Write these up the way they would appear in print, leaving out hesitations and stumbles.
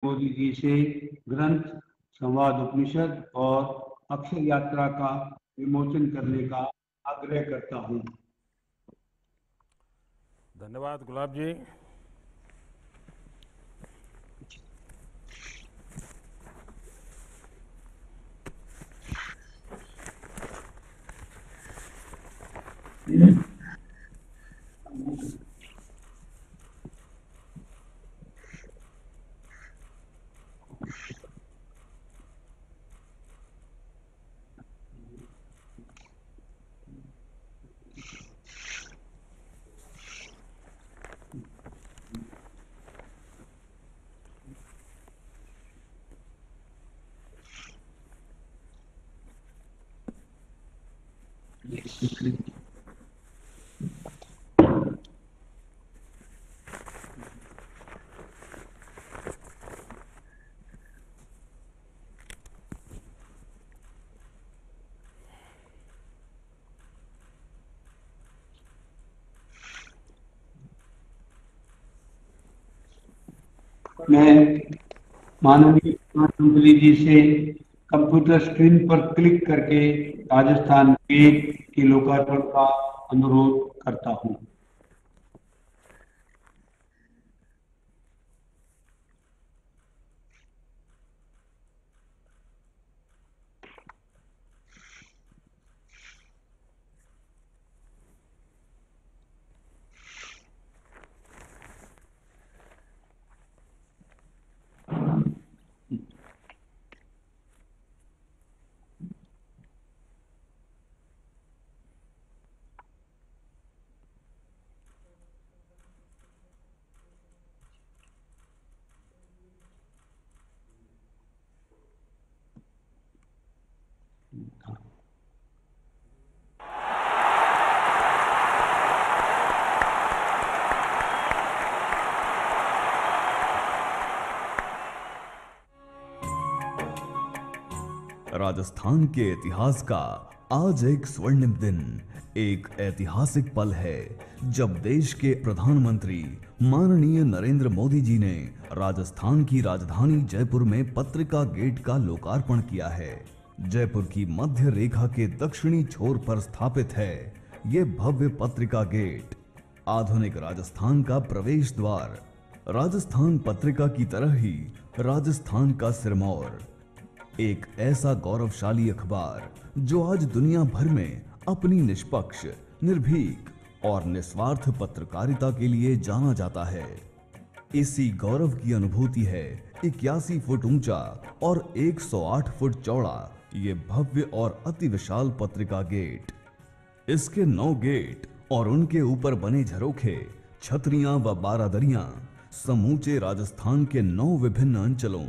मोदी जी से ग्रंथ संवाद उपनिषद और अक्षर यात्रा का विमोचन करने का आग्रह करता हूँ। धन्यवाद गुलाब जी। मैं माननीय प्रधानमंत्री जी से कंप्यूटर स्क्रीन पर क्लिक करके राजस्थान गेट के लोकार्पण का अनुरोध करता हूँ। राजस्थान के इतिहास का आज एक स्वर्णिम दिन, एक ऐतिहासिक पल है जब देश के प्रधानमंत्री माननीय नरेंद्र मोदी जी ने राजस्थान की राजधानी जयपुर में पत्रिका गेट का लोकार्पण किया है। जयपुर की मध्य रेखा के दक्षिणी छोर पर स्थापित है ये भव्य पत्रिका गेट, आधुनिक राजस्थान का प्रवेश द्वार। राजस्थान पत्रिका की तरह ही राजस्थान का सिरमौर, एक ऐसा गौरवशाली अखबार जो आज दुनिया भर में अपनी निष्पक्ष, निर्भीक और निस्वार्थ पत्रकारिता के लिए जाना जाता है। इसी गौरव की अनुभूति है 81 फुट ऊंचा और 108 फुट चौड़ा ये भव्य और अति विशाल पत्रिका गेट। इसके 9 गेट और उनके ऊपर बने झरोखे, छतरियां व बारादरियां समूचे राजस्थान के 9 विभिन्न अंचलों,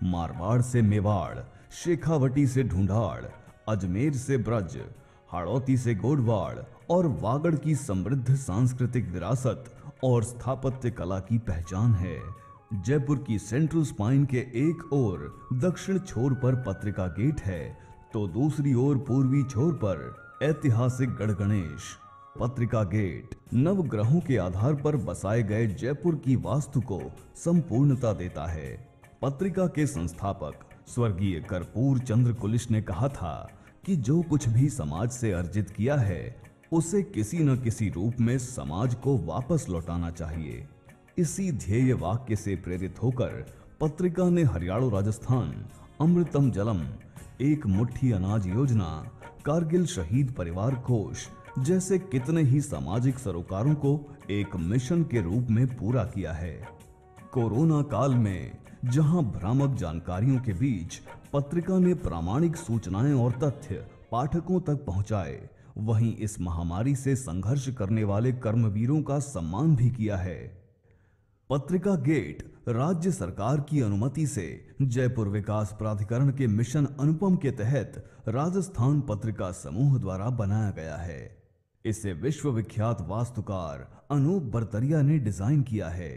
मारवाड़ से मेवाड़, शेखावटी से ढूंढाड़, अजमेर से ब्रज, हाड़ौती से गोडवाड़ और वागड़ की समृद्ध सांस्कृतिक विरासत और स्थापत्य कला की पहचान है। जयपुर की सेंट्रल स्पाइन के एक ओर दक्षिण छोर पर पत्रिका गेट है तो दूसरी ओर पूर्वी छोर पर ऐतिहासिक गढ़ गणेश। पत्रिका गेट नवग्रहों के आधार पर बसाए गए जयपुर की वास्तु को संपूर्णता देता है। पत्रिका के संस्थापक स्वर्गीय कर्पूर चंद्र कुलिश ने कहा था कि जो कुछ भी समाज से अर्जित किया है उसे किसी न किसी रूप में समाज को वापस लौटाना चाहिए। इसी ध्येय वाक्य से प्रेरित होकर पत्रिका ने हरियाणा राजस्थान, अमृतम जलम, एक मुट्ठी अनाज योजना, कारगिल शहीद परिवार कोष जैसे कितने ही सामाजिक सरोकारों को एक मिशन के रूप में पूरा किया है। कोरोना काल में जहां भ्रामक जानकारियों के बीच पत्रिका ने प्रामाणिक सूचनाएं और तथ्य पाठकों तक पहुंचाए, वहीं इस महामारी से संघर्ष करने वाले कर्मवीरों का सम्मान भी किया है। पत्रिका गेट राज्य सरकार की अनुमति से जयपुर विकास प्राधिकरण के मिशन अनुपम के तहत राजस्थान पत्रिका समूह द्वारा बनाया गया है। इसे विश्वविख्यात वास्तुकार अनूप बरतरिया ने डिजाइन किया है।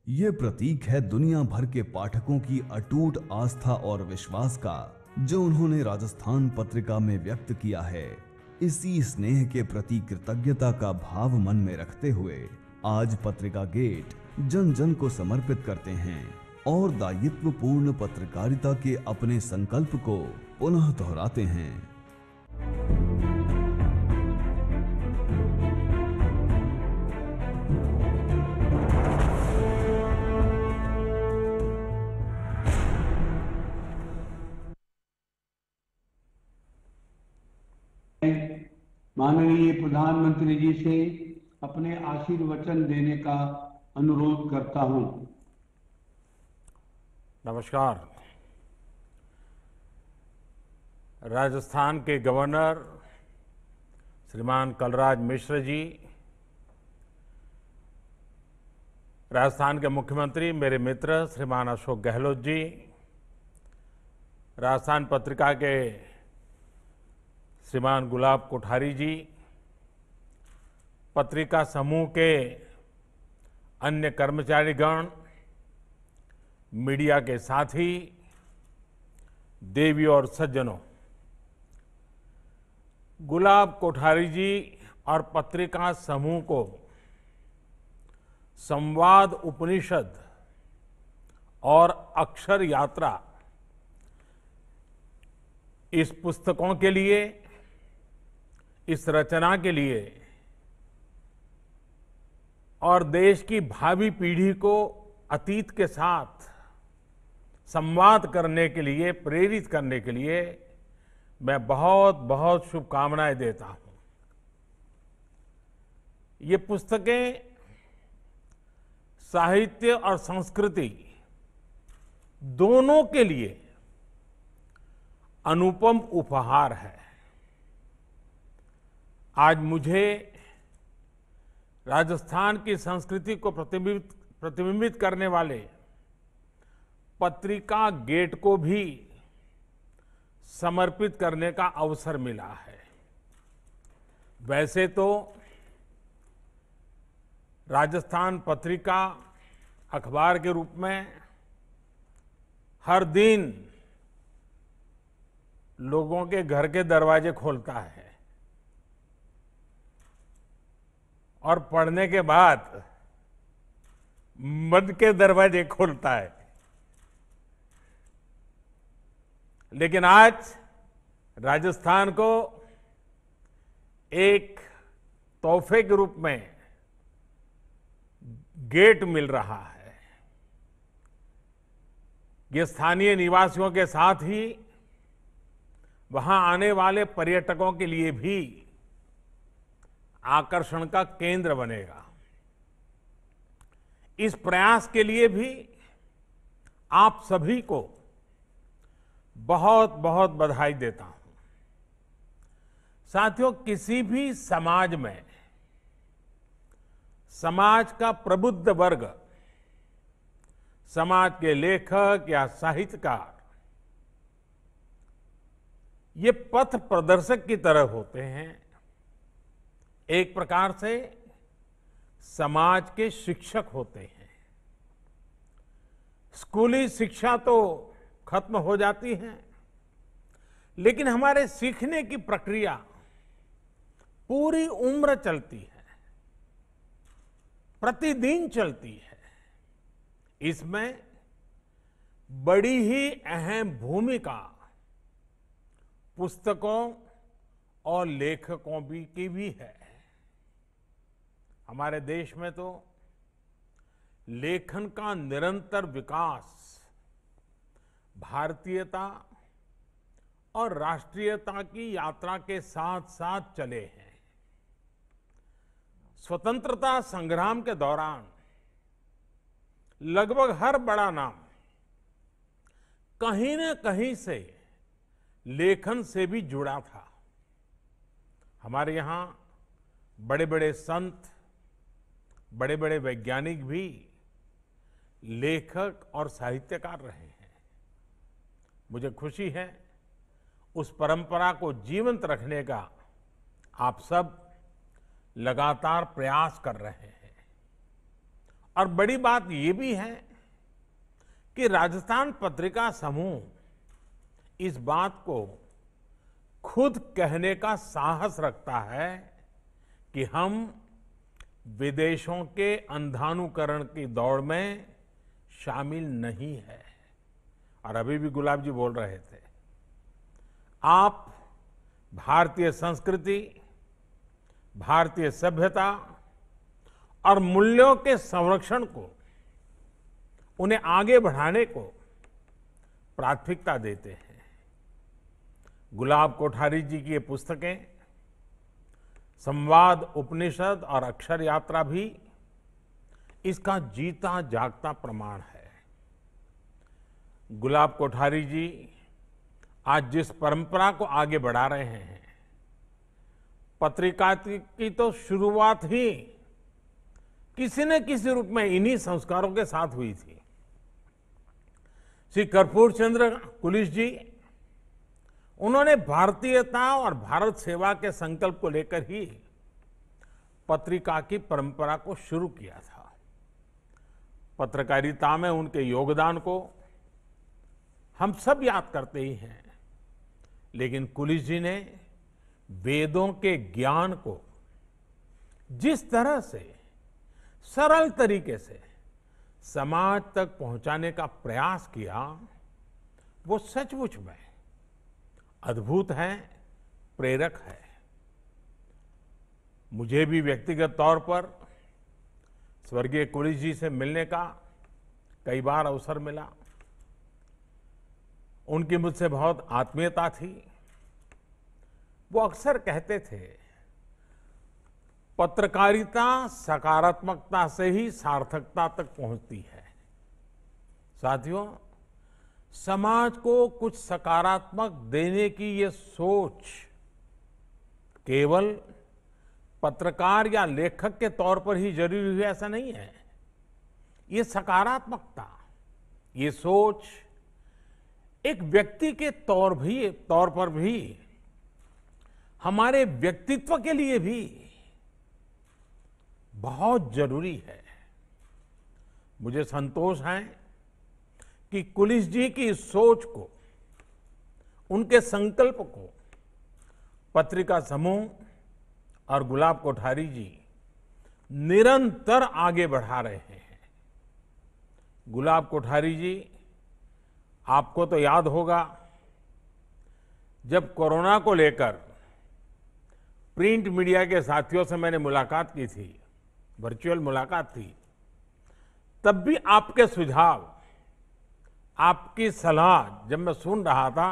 ये प्रतीक है दुनिया भर के पाठकों की अटूट आस्था और विश्वास का जो उन्होंने राजस्थान पत्रिका में व्यक्त किया है। इसी स्नेह के प्रति कृतज्ञता का भाव मन में रखते हुए आज पत्रिका गेट जन जन को समर्पित करते हैं। और दायित्वपूर्ण पत्रकारिता के अपने संकल्प को पुनः दोहराते हैं। माननीय प्रधानमंत्री जी से अपने आशीर्वचन देने का अनुरोध करता हूं। नमस्कार। राजस्थान के गवर्नर श्रीमान कलराज मिश्र जी, राजस्थान के मुख्यमंत्री मेरे मित्र श्रीमान अशोक गहलोत जी, राजस्थान पत्रिका के श्रीमान गुलाब कोठारी जी, पत्रिका समूह के अन्य कर्मचारीगण, मीडिया के साथी, देवी और सज्जनों, गुलाब कोठारी जी और पत्रिका समूह को संवाद उपनिषद और अक्षर यात्रा इस पुस्तकों के लिए, इस रचना के लिए और देश की भावी पीढ़ी को अतीत के साथ संवाद करने के लिए, प्रेरित करने के लिए मैं बहुत बहुत शुभकामनाएं देता हूं। ये पुस्तकें साहित्य और संस्कृति दोनों के लिए अनुपम उपहार है। आज मुझे राजस्थान की संस्कृति को प्रतिबिंबित करने वाले पत्रिका गेट को भी समर्पित करने का अवसर मिला है। वैसे तो राजस्थान पत्रिका अखबार के रूप में हर दिन लोगों के घर के दरवाजे खोलता है और पढ़ने के बाद मन के दरवाजे खोलता है। लेकिन आज राजस्थान को एक तोहफे के रूप में गेट मिल रहा है। ये स्थानीय निवासियों के साथ ही वहां आने वाले पर्यटकों के लिए भी आकर्षण का केंद्र बनेगा। इस प्रयास के लिए भी आप सभी को बहुत बहुत बधाई देता हूं। साथियों, किसी भी समाज में समाज का प्रबुद्ध वर्ग, समाज के लेखक या साहित्यकार ये पथ प्रदर्शक की तरह होते हैं। एक प्रकार से समाज के शिक्षक होते हैं। स्कूली शिक्षा तो खत्म हो जाती है, लेकिन हमारे सीखने की प्रक्रिया पूरी उम्र चलती है, प्रतिदिन चलती है। इसमें बड़ी ही अहम भूमिका पुस्तकों और लेखकों की भी है। हमारे देश में तो लेखन का निरंतर विकास भारतीयता और राष्ट्रीयता की यात्रा के साथ साथ चले हैं। स्वतंत्रता संग्राम के दौरान लगभग हर बड़ा नाम कहीं न कहीं से लेखन से भी जुड़ा था। हमारे यहां बड़े बड़े संत, बड़े बड़े वैज्ञानिक भी लेखक और साहित्यकार रहे हैं। मुझे खुशी है उस परंपरा को जीवंत रखने का आप सब लगातार प्रयास कर रहे हैं। और बड़ी बात ये भी है कि राजस्थान पत्रिका समूह इस बात को खुद कहने का साहस रखता है कि हम विदेशों के अंधानुकरण की दौड़ में शामिल नहीं है। और अभी भी गुलाब जी बोल रहे थे, आप भारतीय संस्कृति, भारतीय सभ्यता और मूल्यों के संरक्षण को, उन्हें आगे बढ़ाने को प्राथमिकता देते हैं। गुलाब कोठारी जी की ये पुस्तकें, संवाद, उपनिषद और अक्षर यात्रा भी इसका जीता जागता प्रमाण है। गुलाब कोठारी जी आज जिस परंपरा को आगे बढ़ा रहे हैं, पत्रिका की तो शुरुआत ही किसी न किसी रूप में इन्हीं संस्कारों के साथ हुई थी। श्री कर्पूर चंद्र कुलिश जी, उन्होंने भारतीयता और भारत सेवा के संकल्प को लेकर ही पत्रिका की परंपरा को शुरू किया था। पत्रकारिता में उनके योगदान को हम सब याद करते ही हैं, लेकिन कुलिश जी ने वेदों के ज्ञान को जिस तरह से सरल तरीके से समाज तक पहुंचाने का प्रयास किया, वो सचमुच में अद्भुत है, प्रेरक है। मुझे भी व्यक्तिगत तौर पर स्वर्गीय कुलिश जी से मिलने का कई बार अवसर मिला। उनकी मुझसे बहुत आत्मीयता थी। वो अक्सर कहते थे, पत्रकारिता सकारात्मकता से ही सार्थकता तक पहुंचती है। साथियों, समाज को कुछ सकारात्मक देने की ये सोच केवल पत्रकार या लेखक के तौर पर ही जरूरी है, ऐसा नहीं है। ये सकारात्मकता, ये सोच एक व्यक्ति के तौर पर भी, हमारे व्यक्तित्व के लिए भी बहुत जरूरी है। मुझे संतोष है कि कुलिश जी की इस सोच को, उनके संकल्प को पत्रिका समूह और गुलाब कोठारी जी निरंतर आगे बढ़ा रहे हैं। गुलाब कोठारी जी, आपको तो याद होगा, जब कोरोना को लेकर प्रिंट मीडिया के साथियों से मैंने मुलाकात की थी, वर्चुअल मुलाकात थी, तब भी आपके सुझाव, आपकी सलाह जब मैं सुन रहा था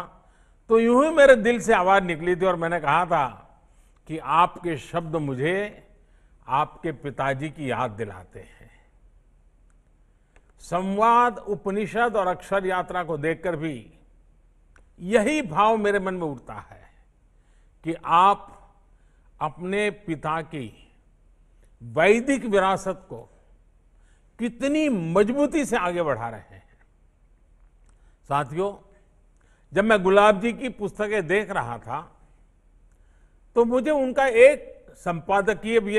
तो यूं ही मेरे दिल से आवाज निकली थी और मैंने कहा था कि आपके शब्द मुझे आपके पिताजी की याद दिलाते हैं। संवाद, उपनिषद और अक्षर यात्रा को देखकर भी यही भाव मेरे मन में उठता है कि आप अपने पिता की वैदिक विरासत को कितनी मजबूती से आगे बढ़ा रहे हैं। साथियों, जब मैं गुलाब जी की पुस्तकें देख रहा था तो मुझे उनका एक संपादकीय भी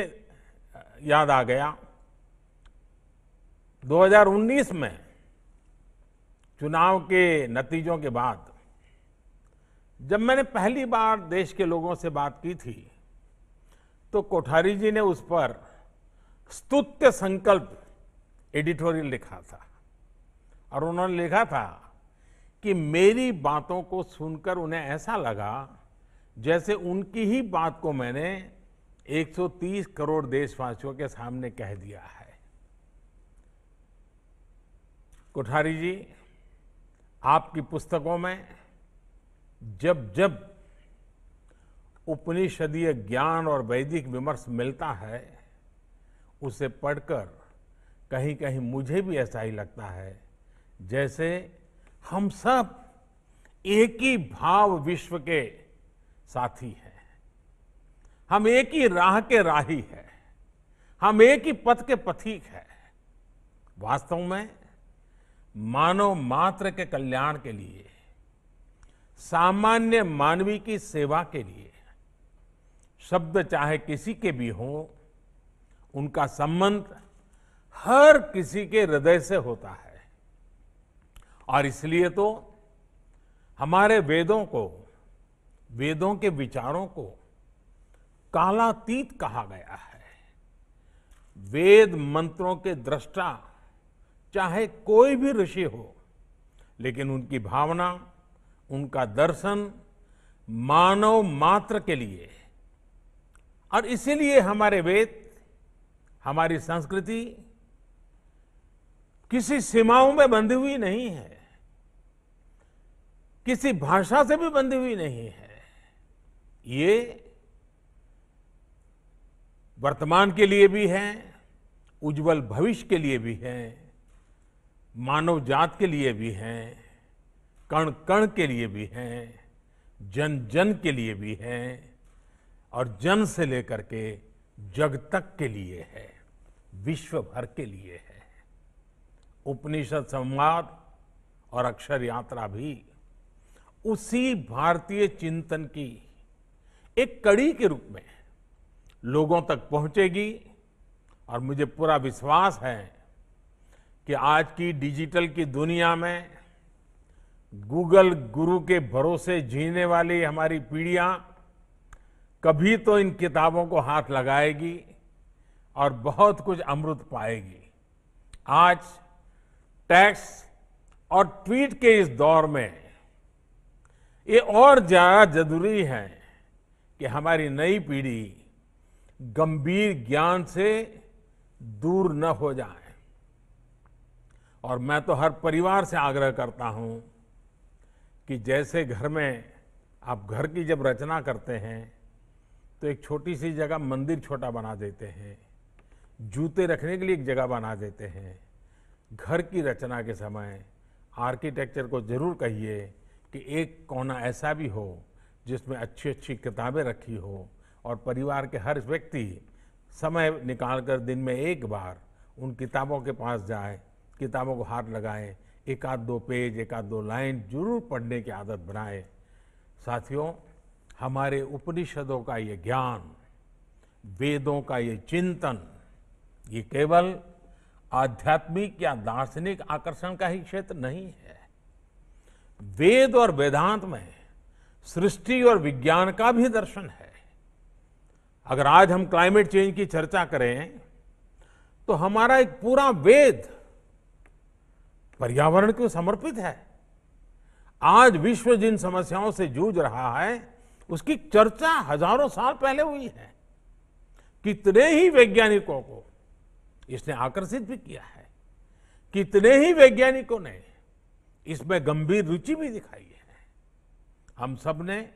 याद आ गया। 2019 में चुनाव के नतीजों के बाद जब मैंने पहली बार देश के लोगों से बात की थी तो कोठारी जी ने उस पर स्तुत्य संकल्प एडिटोरियल लिखा था और उन्होंने लिखा था कि मेरी बातों को सुनकर उन्हें ऐसा लगा जैसे उनकी ही बात को मैंने 130 करोड़ देशवासियों के सामने कह दिया है। कोठारी जी, आपकी पुस्तकों में जब जब उपनिषदीय ज्ञान और वैदिक विमर्श मिलता है, उसे पढ़कर कहीं कहीं मुझे भी ऐसा ही लगता है जैसे हम सब एक ही भाव विश्व के साथी हैं, हम एक ही राह के राही हैं, हम एक ही पथ के पथिक हैं। वास्तव में मानव मात्र के कल्याण के लिए, सामान्य मानवी की सेवा के लिए शब्द चाहे किसी के भी हो, उनका संबंध हर किसी के हृदय से होता है। और इसलिए तो हमारे वेदों को, वेदों के विचारों को कालातीत कहा गया है। वेद मंत्रों के दृष्टा चाहे कोई भी ऋषि हो, लेकिन उनकी भावना, उनका दर्शन मानव मात्र के लिए, और इसीलिए हमारे वेद, हमारी संस्कृति किसी सीमाओं में बंधी हुई नहीं है, किसी भाषा से भी बंधी हुई नहीं है। ये वर्तमान के लिए भी है, उज्जवल भविष्य के लिए भी है, मानव जात के लिए भी है, कण कण के लिए भी है, जन जन के लिए भी है, और जन से लेकर के जग तक के लिए है, विश्व भर के लिए है। उपनिषद संवाद और अक्षर यात्रा भी उसी भारतीय चिंतन की एक कड़ी के रूप में लोगों तक पहुंचेगी, और मुझे पूरा विश्वास है कि आज की डिजिटल की दुनिया में गूगल गुरु के भरोसे जीने वाली हमारी पीढ़ियां कभी तो इन किताबों को हाथ लगाएगी और बहुत कुछ अमृत पाएगी। आज टेक्स्ट और ट्वीट के इस दौर में ये और ज्यादा जरूरी है कि हमारी नई पीढ़ी गंभीर ज्ञान से दूर न हो जाए। और मैं तो हर परिवार से आग्रह करता हूं कि जैसे घर में आप घर की जब रचना करते हैं तो एक छोटी सी जगह मंदिर छोटा बना देते हैं, जूते रखने के लिए एक जगह बना देते हैं, घर की रचना के समय आर्किटेक्चर को जरूर कहिए कि एक कोना ऐसा भी हो जिसमें अच्छी अच्छी किताबें रखी हो, और परिवार के हर व्यक्ति समय निकालकर दिन में एक बार उन किताबों के पास जाए, किताबों को हाथ लगाएं, एक आध दो पेज, एक आध दो लाइन जरूर पढ़ने की आदत बनाए। साथियों, हमारे उपनिषदों का ये ज्ञान, वेदों का ये चिंतन, ये केवल आध्यात्मिक या दार्शनिक आकर्षण का ही क्षेत्र नहीं है। वेद और वेदांत में सृष्टि और विज्ञान का भी दर्शन है। अगर आज हम क्लाइमेट चेंज की चर्चा करें तो हमारा एक पूरा वेद पर्यावरण को समर्पित है। आज विश्व जिन समस्याओं से जूझ रहा है उसकी चर्चा हजारों साल पहले हुई है। कितने ही वैज्ञानिकों को इसने आकर्षित भी किया है, कितने ही वैज्ञानिकों ने इसमें गंभीर रुचि भी दिखाई है। हम सब ने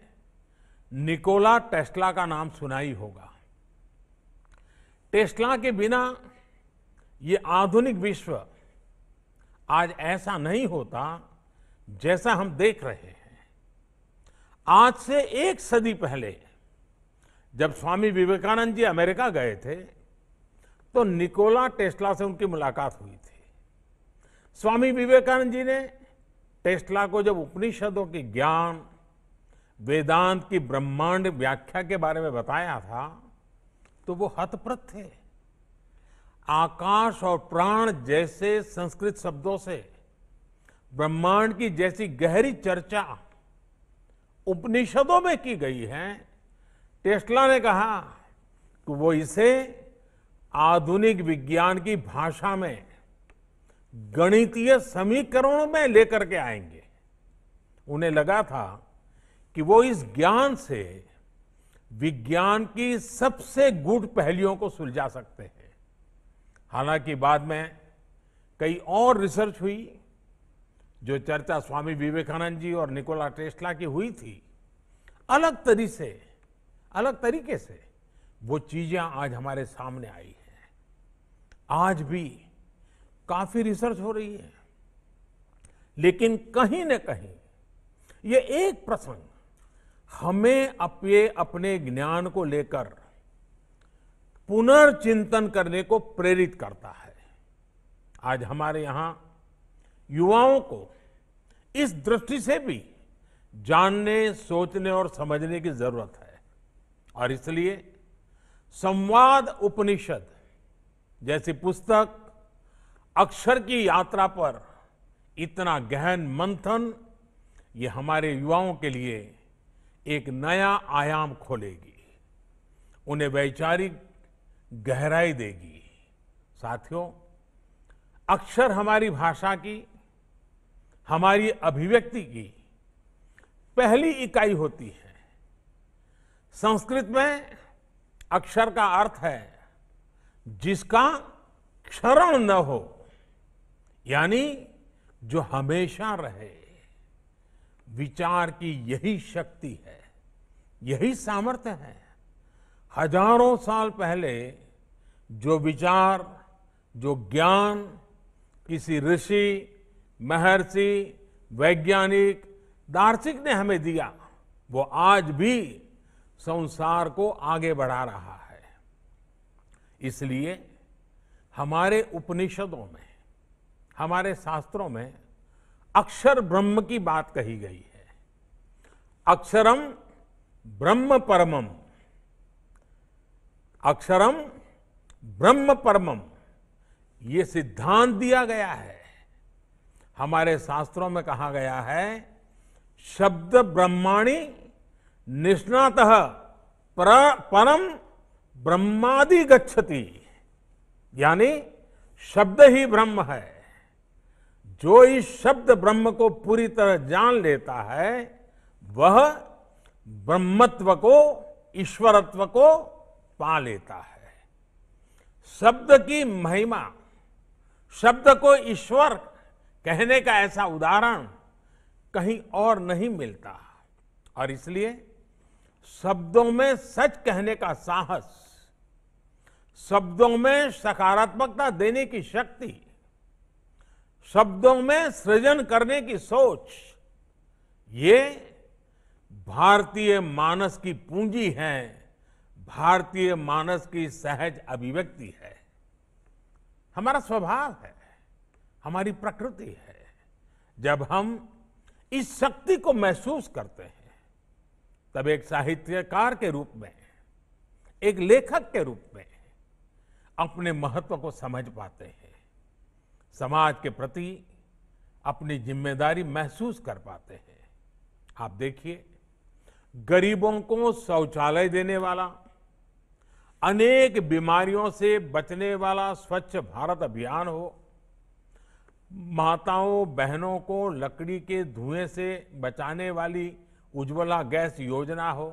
निकोला टेस्ला का नाम सुना ही होगा। टेस्ला के बिना ये आधुनिक विश्व आज ऐसा नहीं होता जैसा हम देख रहे हैं। आज से एक सदी पहले जब स्वामी विवेकानंद जी अमेरिका गए थे तो निकोला टेस्ला से उनकी मुलाकात हुई थी। स्वामी विवेकानंद जी ने टेस्ला को जब उपनिषदों के ज्ञान, वेदांत की ब्रह्मांड व्याख्या के बारे में बताया था तो वो हतप्रत थे। आकाश और प्राण जैसे संस्कृत शब्दों से ब्रह्मांड की जैसी गहरी चर्चा उपनिषदों में की गई है, टेस्ला ने कहा कि वो इसे आधुनिक विज्ञान की भाषा में गणितीय समीकरणों में लेकर के आएंगे। उन्हें लगा था कि वो इस ज्ञान से विज्ञान की सबसे गूढ़ पहेलियों को सुलझा सकते हैं। हालांकि बाद में कई और रिसर्च हुई, जो चर्चा स्वामी विवेकानंद जी और निकोला टेस्ला की हुई थी, अलग तरीके से वो चीजें आज हमारे सामने आई हैं। आज भी काफी रिसर्च हो रही है, लेकिन कहीं न कहीं ये एक प्रसंग हमें अपने ज्ञान को लेकर पुनर्चिंतन करने को प्रेरित करता है। आज हमारे यहां युवाओं को इस दृष्टि से भी जानने, सोचने और समझने की जरूरत है, और इसलिए संवाद उपनिषद जैसी पुस्तक अक्षर की यात्रा पर इतना गहन मंथन, ये हमारे युवाओं के लिए एक नया आयाम खोलेगी, उन्हें वैचारिक गहराई देगी। साथियों, अक्षर हमारी भाषा की, हमारी अभिव्यक्ति की पहली इकाई होती है। संस्कृत में अक्षर का अर्थ है जिसका क्षरण न हो, यानी जो हमेशा रहे। विचार की यही शक्ति है, यही सामर्थ्य है। हजारों साल पहले जो विचार, जो ज्ञान किसी ऋषि, महर्षि, वैज्ञानिक, दार्शनिक ने हमें दिया, वो आज भी संसार को आगे बढ़ा रहा है। इसलिए हमारे उपनिषदों में, हमारे शास्त्रों में अक्षर ब्रह्म की बात कही गई है। अक्षरम ब्रह्म परमम, अक्षरम ब्रह्म परमम, ये सिद्धांत दिया गया है। हमारे शास्त्रों में कहा गया है, शब्द ब्रह्माणि निष्णातः परम ब्रह्मादि गच्छति, यानी शब्द ही ब्रह्म है। जो इस शब्द ब्रह्म को पूरी तरह जान लेता है, वह ब्रह्मत्व को, ईश्वरत्व को पा लेता है। शब्द की महिमा, शब्द को ईश्वर कहने का ऐसा उदाहरण कहीं और नहीं मिलता, और इसलिए शब्दों में सच कहने का साहस, शब्दों में सकारात्मकता देने की शक्ति, शब्दों में सृजन करने की सोच, ये भारतीय मानस की पूंजी है, भारतीय मानस की सहज अभिव्यक्ति है, हमारा स्वभाव है, हमारी प्रकृति है। जब हम इस शक्ति को महसूस करते हैं, तब एक साहित्यकार के रूप में, एक लेखक के रूप में अपने महत्व को समझ पाते हैं, समाज के प्रति अपनी जिम्मेदारी महसूस कर पाते हैं। आप देखिए, गरीबों को शौचालय देने वाला, अनेक बीमारियों से बचने वाला स्वच्छ भारत अभियान हो, माताओं बहनों को लकड़ी के धुएं से बचाने वाली उज्ज्वला गैस योजना हो,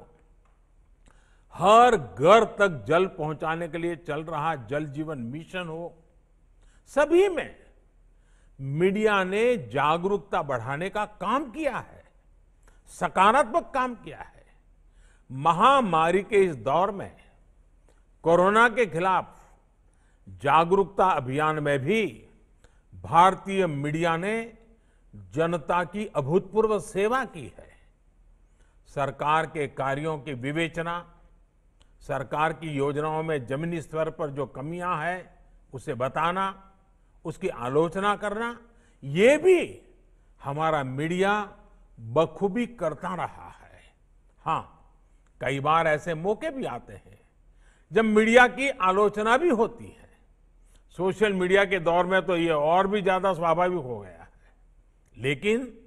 हर घर तक जल पहुंचाने के लिए चल रहा जल जीवन मिशन हो, सभी में मीडिया ने जागरूकता बढ़ाने का काम किया है, सकारात्मक काम किया है। महामारी के इस दौर में कोरोना के खिलाफ जागरूकता अभियान में भी भारतीय मीडिया ने जनता की अभूतपूर्व सेवा की है। सरकार के कार्यों की विवेचना, सरकार की योजनाओं में जमीनी स्तर पर जो कमियां हैं उसे बताना, उसकी आलोचना करना, ये भी हमारा मीडिया बखूबी करता रहा है। हाँ, कई बार ऐसे मौके भी आते हैं जब मीडिया की आलोचना भी होती है। सोशल मीडिया के दौर में तो ये और भी ज्यादा स्वाभाविक हो गया है, लेकिन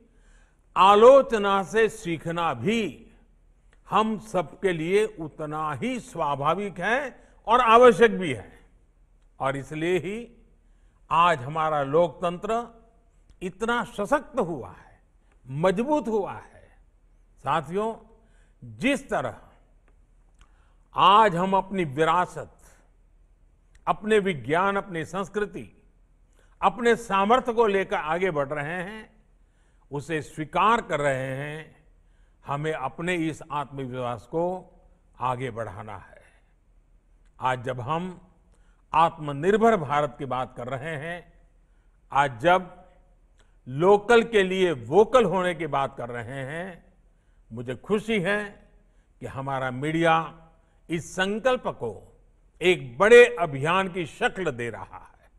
आलोचना से सीखना भी हम सबके लिए उतना ही स्वाभाविक है और आवश्यक भी है। और इसलिए ही आज हमारा लोकतंत्र इतना सशक्त हुआ है, मजबूत हुआ है। साथियों, जिस तरह आज हम अपनी विरासत, अपने विज्ञान, अपनी संस्कृति, अपने सामर्थ्य को लेकर आगे बढ़ रहे हैं, उसे स्वीकार कर रहे हैं, हमें अपने इस आत्मविश्वास को आगे बढ़ाना है। आज जब हम आत्मनिर्भर भारत की बात कर रहे हैं, आज जब लोकल के लिए वोकल होने की बात कर रहे हैं, मुझे खुशी है कि हमारा मीडिया इस संकल्प को एक बड़े अभियान की शक्ल दे रहा है।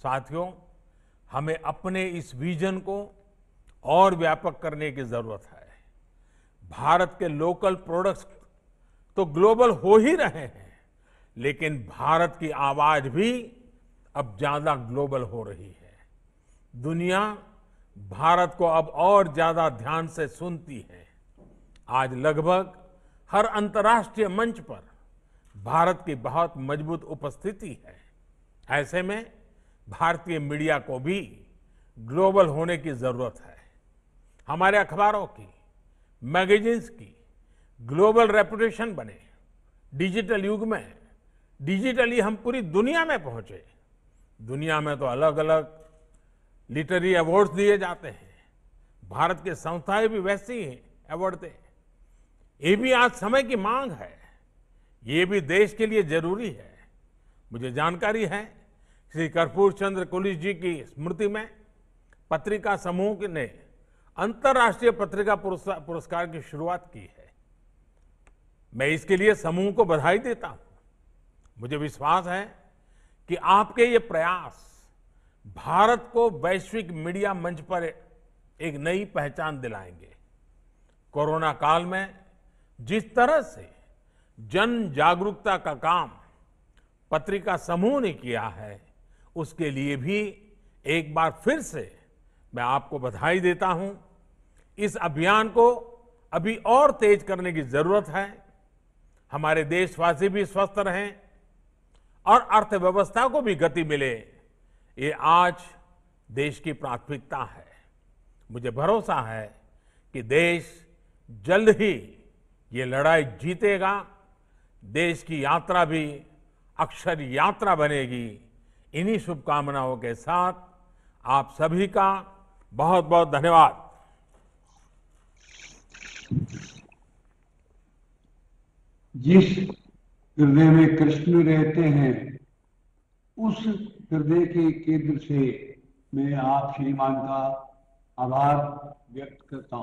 साथियों, हमें अपने इस विजन को और व्यापक करने की जरूरत है। भारत के लोकल प्रोडक्ट्स तो ग्लोबल हो ही रहे हैं, लेकिन भारत की आवाज भी अब ज्यादा ग्लोबल हो रही है। दुनिया भारत को अब और ज्यादा ध्यान से सुनती है। आज लगभग हर अंतर्राष्ट्रीय मंच पर भारत की बहुत मजबूत उपस्थिति है। ऐसे में भारतीय मीडिया को भी ग्लोबल होने की जरूरत है। हमारे अखबारों की, मैगजीन्स की ग्लोबल रेपुटेशन बने। डिजिटल युग में डिजिटली हम पूरी दुनिया में पहुंचे। दुनिया में तो अलग अलग लिटरेरी अवार्ड्स दिए जाते हैं, भारत के संस्थाएं भी वैसी ही अवार्ड दें। ये भी आज समय की मांग है, ये भी देश के लिए जरूरी है। मुझे जानकारी है श्री कर्पूर चंद्र कुलिश जी की स्मृति में पत्रिका समूह ने अंतर्राष्ट्रीय पत्रिका पुरस्कार की शुरुआत की है। मैं इसके लिए समूह को बधाई देता हूं। मुझे विश्वास है कि आपके ये प्रयास भारत को वैश्विक मीडिया मंच पर एक नई पहचान दिलाएंगे। कोरोना काल में जिस तरह से जन जागरूकता का काम पत्रिका समूह ने किया है, उसके लिए भी एक बार फिर से मैं आपको बधाई देता हूं। इस अभियान को अभी और तेज करने की जरूरत है। हमारे देशवासी भी स्वस्थ रहें और अर्थव्यवस्था को भी गति मिले, ये आज देश की प्राथमिकता है। मुझे भरोसा है कि देश जल्द ही ये लड़ाई जीतेगा। देश की यात्रा भी अक्षर यात्रा बनेगी। इन्हीं शुभकामनाओं के साथ आप सभी का बहुत बहुत धन्यवाद। जिस हृदय में कृष्ण रहते हैं, उस हृदय के केंद्र से मैं आप श्रीमान का आभार व्यक्त करता हूं।